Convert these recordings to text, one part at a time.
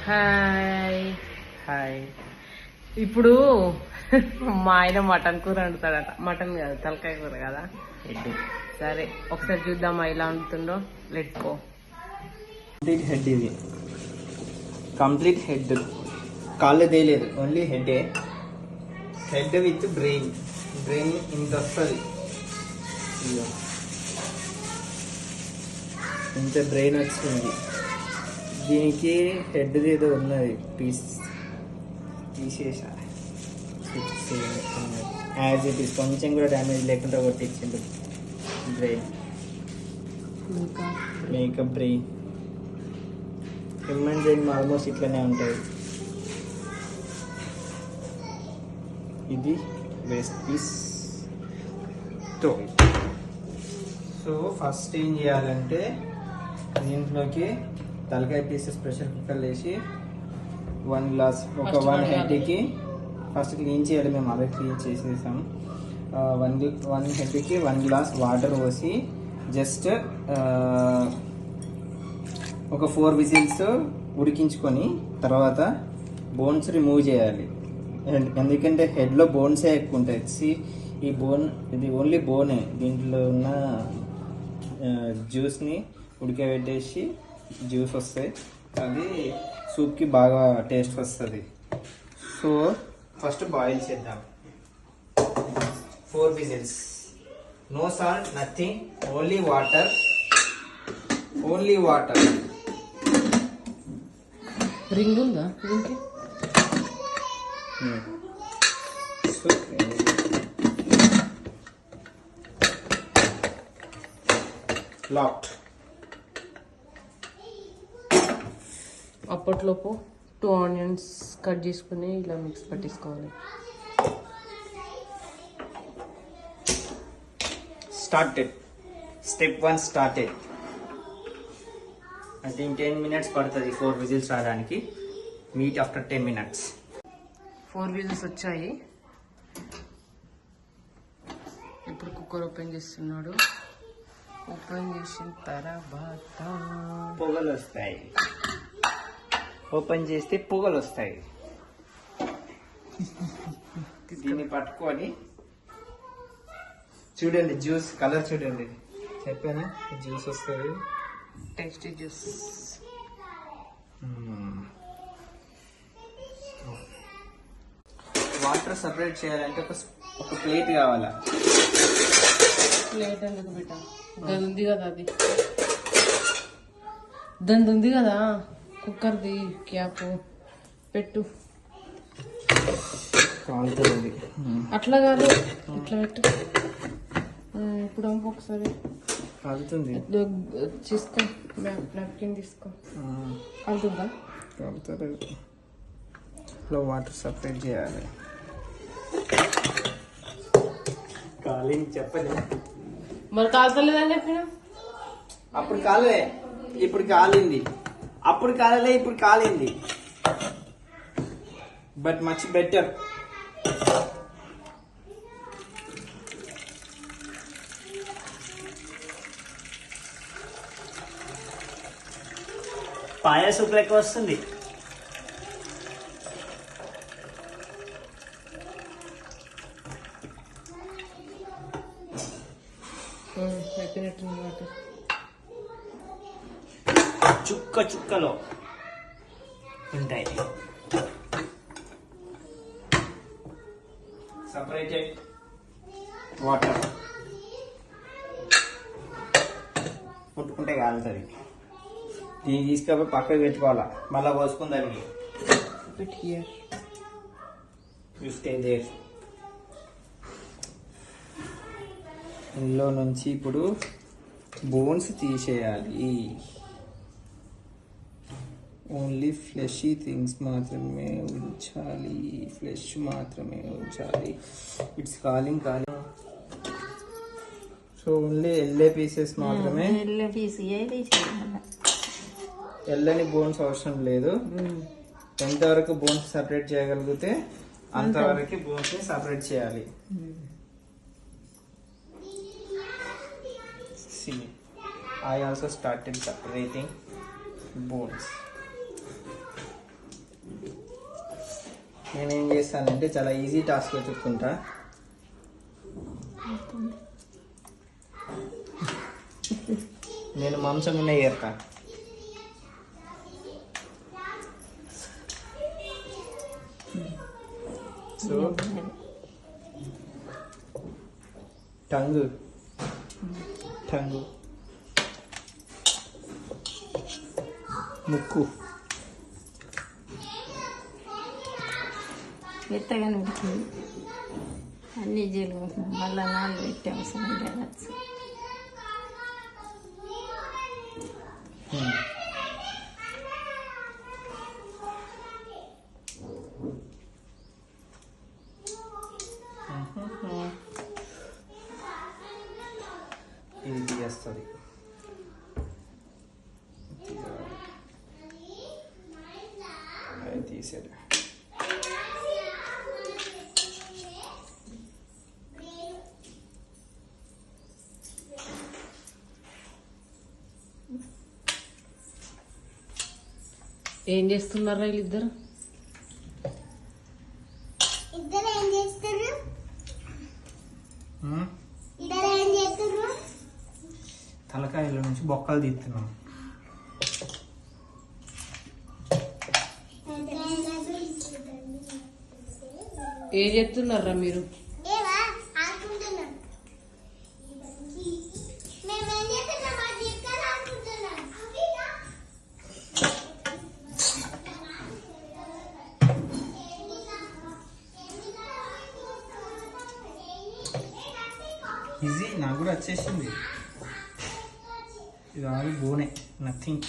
Hi. Hi. ఇప్పుడు మా ఆయన మటన్ కూర వండుతాడట. మటన్ కాదు, తలకాయ కూర కదా. సరే ఒకసారి చూద్దామా ఇలా వండుతుండో. Let's go. కంప్లీట్ హెడ్ ఇది, కంప్లీట్ హెడ్. కాళ్ళు తేలేదు, only head. Head with brain. Brain ఇంత వస్తుంది, ఇంత బ్రెయిన్ వచ్చింది. దీనికి హెడ్ ఏదో ఉన్నది, పీస్ తీసేసా. యాజ్ ఇట్ ఈస్, కొంచెం కూడా డ్యామేజ్ లేకుండా కొట్టించిండు brain. Makeup brain, human brain almost ఇట్లనే ఉంటుంది. ఇది వేస్ట్ పీస్. సో ఫస్ట్ ఏం చేయాలంటే దీంట్లోకి తలకాయ పీసెస్ ప్రెషర్ కుక్కర్ వేసి 1 గ్లాస్, ఒక 1 హెడ్కి ఫస్ట్ క్లీన్ చేయాలి. మేము అలా క్లీన్ చేసేసాం. 1 హెడ్కి 1 గ్లాస్ వాటర్ పోసి జస్ట్ ఒక 4 విజిల్స్ ఉడికించుకొని తర్వాత బోన్స్ రిమూవ్ చేయాలి. ఎందుకంటే హెడ్లో బోన్సే ఎక్కువ ఉంటాయి. ఈ బోన్, ఇది ఓన్లీ బోనే. దీంట్లో ఉన్న జ్యూస్ని ఉడకబెట్టేసి జ్యూస్ వస్తాయి, అది సూప్కి బాగా టేస్ట్ వస్తుంది. సో ఫస్ట్ బాయిల్ చేద్దాం. 4 whistles, no salt, nothing, only water. Only water. Ring ఉందా? లాక్డ్. అప్పట్లోపు 2 ఆనియన్స్ కట్ చేసుకుని ఇలా మిక్స్ పట్టేసుకోవాలి. Started. Step 1 started. I think 10 minutes పడుతుంది 4 విజిల్స్ రావడానికి. Meet after 10 minutes. 4 విజిల్స్ వచ్చాయి. ఇప్పుడు కుక్కర్ ఓపెన్ చేస్తున్నాడు. ఓపెన్ చేసిన తర్వాత పొగలు వస్తాయి. ఓపెన్ చేస్తే పొగలు వస్తాయి. దీన్ని పట్టుకొని చూడండి, జ్యూస్ కలర్ చూడండి. చెప్పాను జ్యూస్ వస్తుంది, టేస్టీ జ్యూస్. వాటర్ సపరేట్ చేయాలంటే ఒక ప్లేట్ కావాలా. ప్లేట్ ఎందుకు బిడ్డ? దాని ఉంది కదా, అది దాని ఉంది కదా కుక్కర్ది క్యాప్ పెట్టు. కాలుతుంది. అట్లా కాదు, ఇట్లా పెట్టు. ఇప్పుడు ఒకసారి కాలుతుంది. తీసుకో, నాప్కిన్ తీసుకో. కాలుతుందా? కాలుతుంది. ఇట్లా వాటర్ సపరేట్ చేయాలి. కాలింది చెప్పలే, మరి కాలుతలేదని చెప్పిన. అప్పుడు కాలే, ఇప్పుడు కాలింది. అప్పుడు కాలలే, ఇప్పుడు కాలింది. But much better. Paya soup లెక్క వస్తుంది. చుక్క చుక్కలో ఉంటాయి. Separated water. పుట్టుకుంటే కాలుతుంది. దీన్ని తీసుకపోయి పక్కకు పెట్టుకోవాలా, మళ్ళీ పోసుకుందానికి. ఇందులో నుంచి ఇప్పుడు బోన్స్ తీసేయాలి. ఓన్లీ ఫ్లెషీ థింగ్స్ మాత్రమే ఉంచాలి. ఫ్లెష్ మాత్రమే ఉంచాలి. It's calling. సో ఓన్లీ ఎల్లే పీసెస్ మాత్రమే. ఎల్లని బోన్స్ అవసరం లేదు. ఎంతవరకు బోన్స్ సపరేట్ చేయగలిగితే అంతవరకు బోన్స్ ని సపరేట్ చేయాలి. See, I also started separating bones. నేనేం చేస్తానంటే చాలా ఈజీ టాస్క్ చెప్పుకుంటా. నేను మాంసం ఉన్న ఏరుతా. సో టంగు ముక్కు మెత్తగానే ఉంటుంది. అన్ని జీలు మళ్ళీ నాలుగు పెట్టి అవసరం లేదు. ఇది తీస్తుంది. అది తీసేది. ఏం చేస్తున్నారా వీళ్ళిద్దరు? తలకాయల నుంచి బొక్కలు తీస్తున్నాం. ఏం చేస్తున్నారా మీరు? ఈజీ, నాకు కూడా వచ్చేసింది. ఇది ఆల్ బోనే, నథింగ్.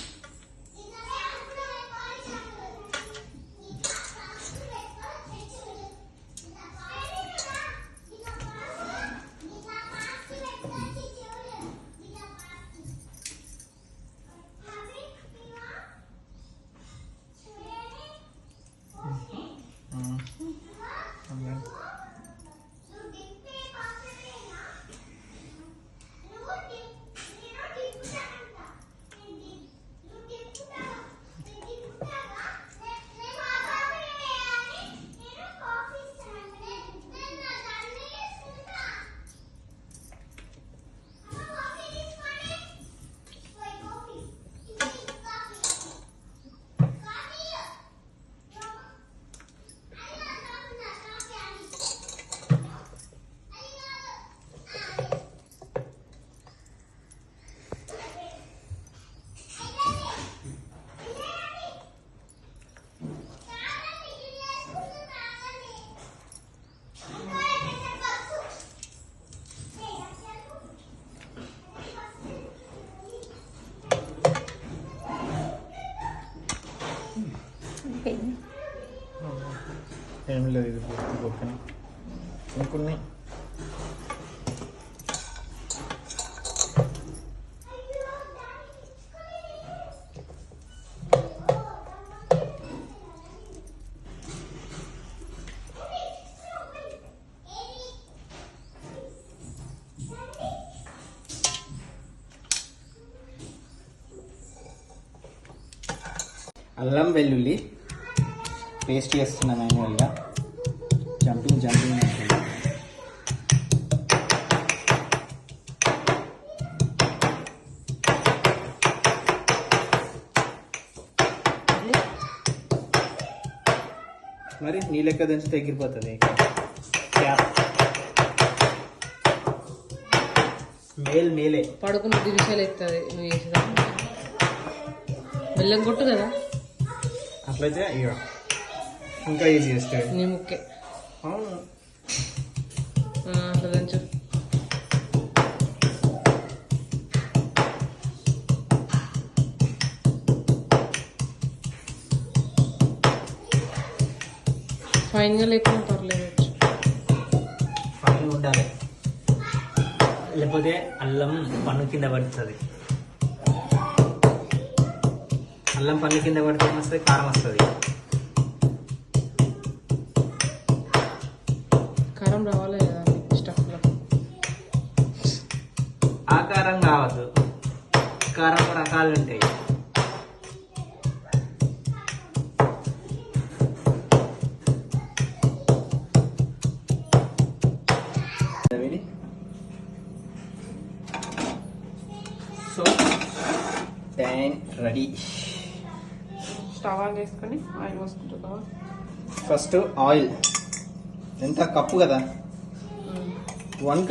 ఏం లేదు, ఇది ఓకేనా. ఇంకొన్ని అల్లం వెల్లుల్లి పేస్ట్ చేస్తున్నా మాన్యువల్గా. జంపింగ్ అంటుంది. మరి నీ లెక్క దంచి తగ్గిపోతుంది. మేలే పడుకున్న దివిషాలు ఎత్తుంది నువ్వు చేసేదా. బెల్లం కొట్టు కదా, అట్లయితే ఇక ఇంకా ఈజీ చేస్తాడు. నీ ముక్కే అవును. అట్లా దంచు. ఫైన్గా లేకుండా పర్లేదు, ఫైన్ ఉండాలి, లేకపోతే అల్లం పన్ను కింద పడుతుంది. అల్లం పన్ను కింద పడితే ఏమొస్తుంది? కారం వస్తుంది. కారం రావాలి కదా స్టఫ్లో. ఆ కారం కావద్దు, కారం రకాలు ఉంటాయి. రెడీ. స్టవ్ ఆన్ చేసుకొని ఆయిల్ పోసుకుంటున్నావా? ఫస్ట్ ఆయిల్ ఎంత కప్పు కదా, 1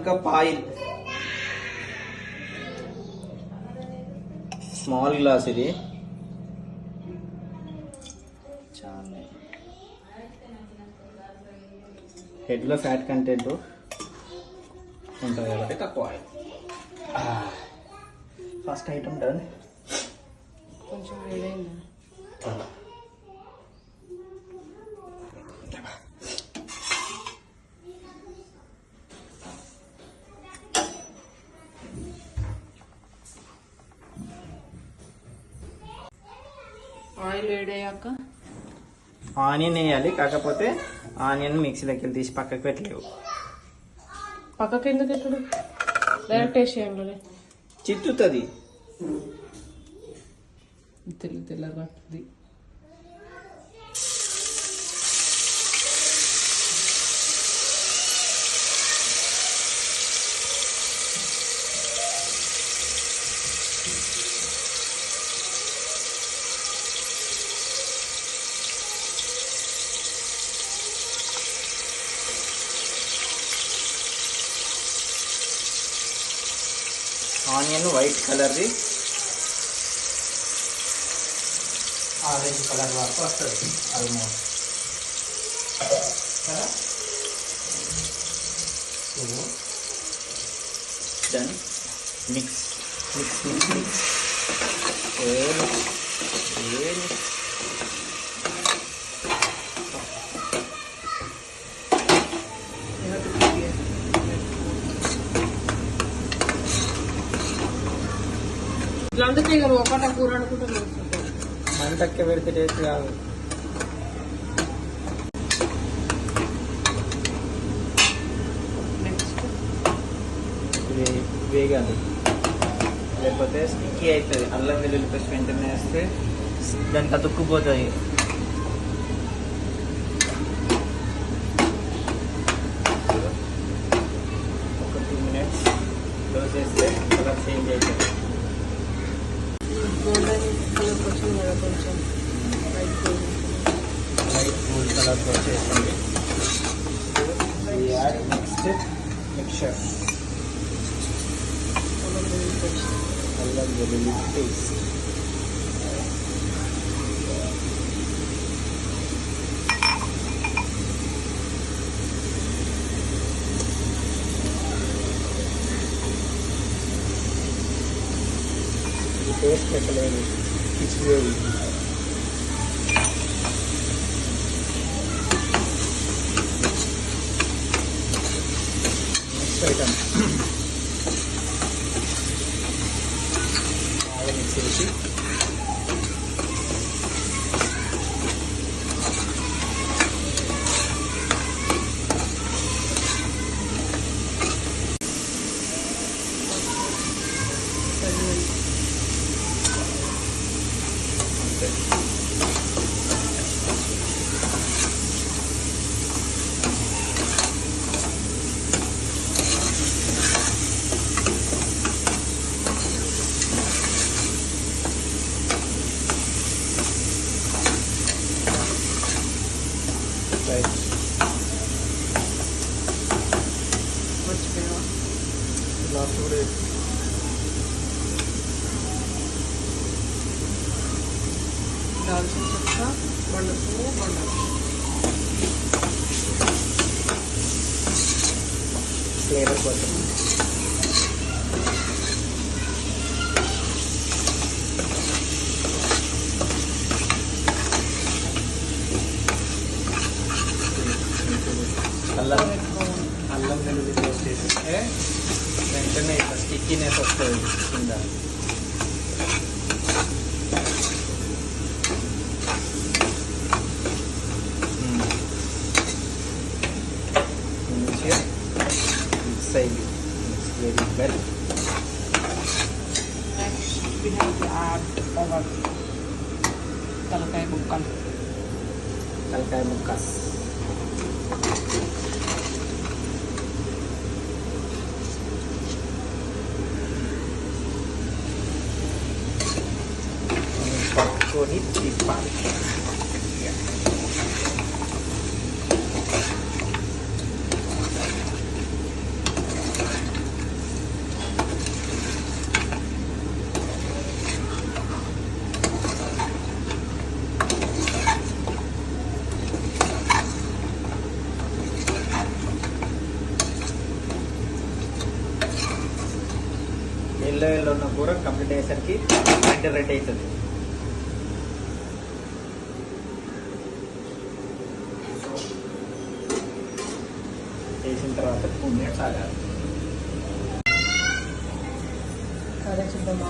కప్ ఆయిల్. స్మాల్ గ్లాస్ ఇది. చాలా హెడ్లో ఫ్యాట్ కంటెంట్ ఉంటుంది కాబట్టి తక్కువ ఆయిల్. First item done. కొంచెం వేడైందా? ఆయిల్ వేడయ్యాక ఆనియన్ వేయాలి, కాకపోతే ఆనియన్ మిక్సీలోకి వెళ్ళి తీసి పక్కకు పెట్టలేవు. పక్కకి ఎందుకు ఎప్పుడు డైరెక్ట్ వేసేయండి. చిట్టుతుంది. తెల్లగా పడుతుంది. ఆనియన్ వైట్ కలర్ది ఆరెంజ్ కలర్ వరకు వస్తుంది ఆల్మోస్ట్ కదా. Then mix mix mix mix. అందుకే ఇక ఒకట కూర అనుకుంటున్నాను. మంటక్క పెడితే టేస్ట్ కాదు. నెక్స్ట్ వేగాలి, లేకపోతే స్టిక్కీ అవుతుంది. అల్లం వెల్లుల్లి పేస్ట్ వెంటనే వేస్తే దానికి అతుక్కుపోతుంది. ఒక 2 minutes క్లోజ్ చేస్తే కలర్ చేంజ్ అవుతుంది. కొంచెం కొంచెం లైట్ గోల్డ్ కలర్ వచ్చేసింది. నెక్స్ట్ మిక్చర్ అల్లం వెల్లుల్లి పేస్ట్. పేస్ట్ పెట్టలేదు, పిచ్చివేవి. నెక్స్ట్ ఐటమ్ బాగా మిక్స్ చేసి మర్చిపోయావా? లాస్ట్ కూడా దాల్చిన చెక్క, బండ పువ్వు, బండ ఫ్లేవర్ కోసం. అల్లం వెల్లుల్లి పేస్ట్ వేస్తే వెంటనే ఇట్లా స్టిక్కీనెస్ వస్తుంది కింద. మంచిగా మిక్స్ అయింది. Mix very well. Next we have to add our తలకాయ ముక్కలు. తలకాయ ముక్కస్. వేసుకొని తిప్పాలి. ఎల్లో ఉన్న కూర కంప్లీట్ అయ్యేసరికి రెడ్ అవుతుంది. చేసిన తర్వాత 2 minutes ఆగాలి. అదే చూద్దామా.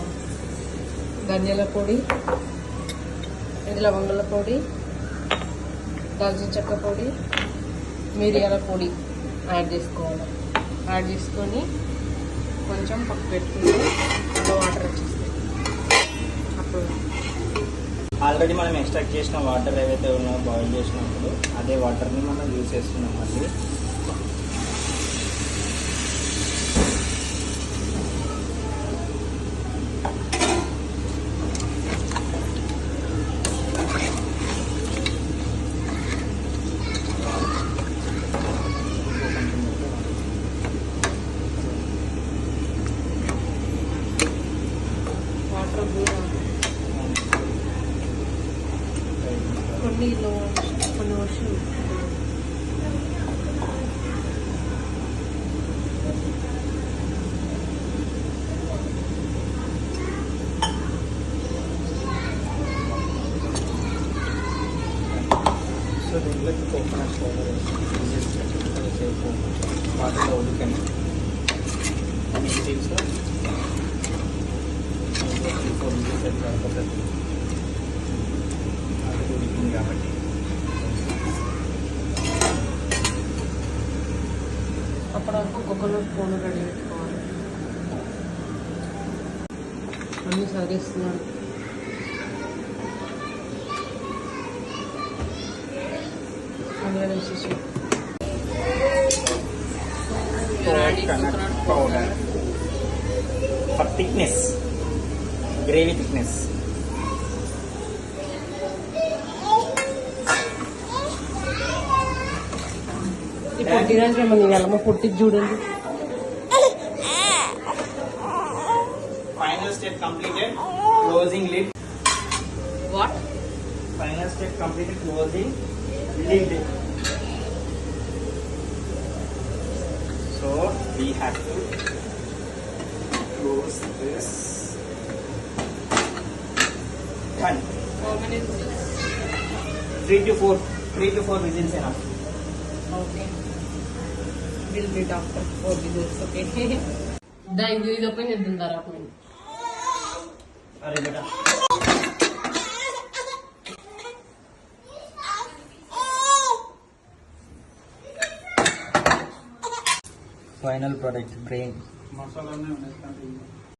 ధనియాల పొడి, లవంగాల పొడి, దాల్చిన చెక్క పొడి, మిరియాల పొడి యాడ్ చేసుకోవాలి. యాడ్ చేసుకొని కొంచెం పక్క పెట్టుకుంటే వాటర్ వచ్చేస్తాయి. అప్పుడు ఆల్రెడీ మనం ఎక్స్ట్రాక్ట్ చేసిన వాటర్ ఏవైతే ఉన్నాయో బాయిల్ చేసినప్పుడు అదే వాటర్ని మనం యూజ్ చేస్తున్నాం మళ్ళీ. వాటర్ కొన్ని వర్షం సో దీంట్లోకి కోకోనట్ పౌడర్ వేసేపు వాటర్లో ఉడకని స్టీల్స్లో 3-4 minutes సరిపోతుంది. అది ఉడికింది కాబట్టి అప్పటివరకు కోకోనట్ పౌడర్ రెడీ పెట్టుకోవాలి. అన్నీ సరిస్తున్నాడు. అందులో వేసేసి coconut powder for thickness, gravy thickness. ఇప్పుడు తినడానికి ఏమన్నా ఇవ్వాలమ్మా, పుట్టి చూడండి. Final step completed, closing lid. What? Final step completed, closing lid. So we have to close this. Done. 3 to 4 whistles enough. Okay, will be doctor 4 whistles. Okay, ఇది open చేద్దాం తర్వాత. अरे बेटा फाइनल प्रोडक्ट ब्रेन मसाला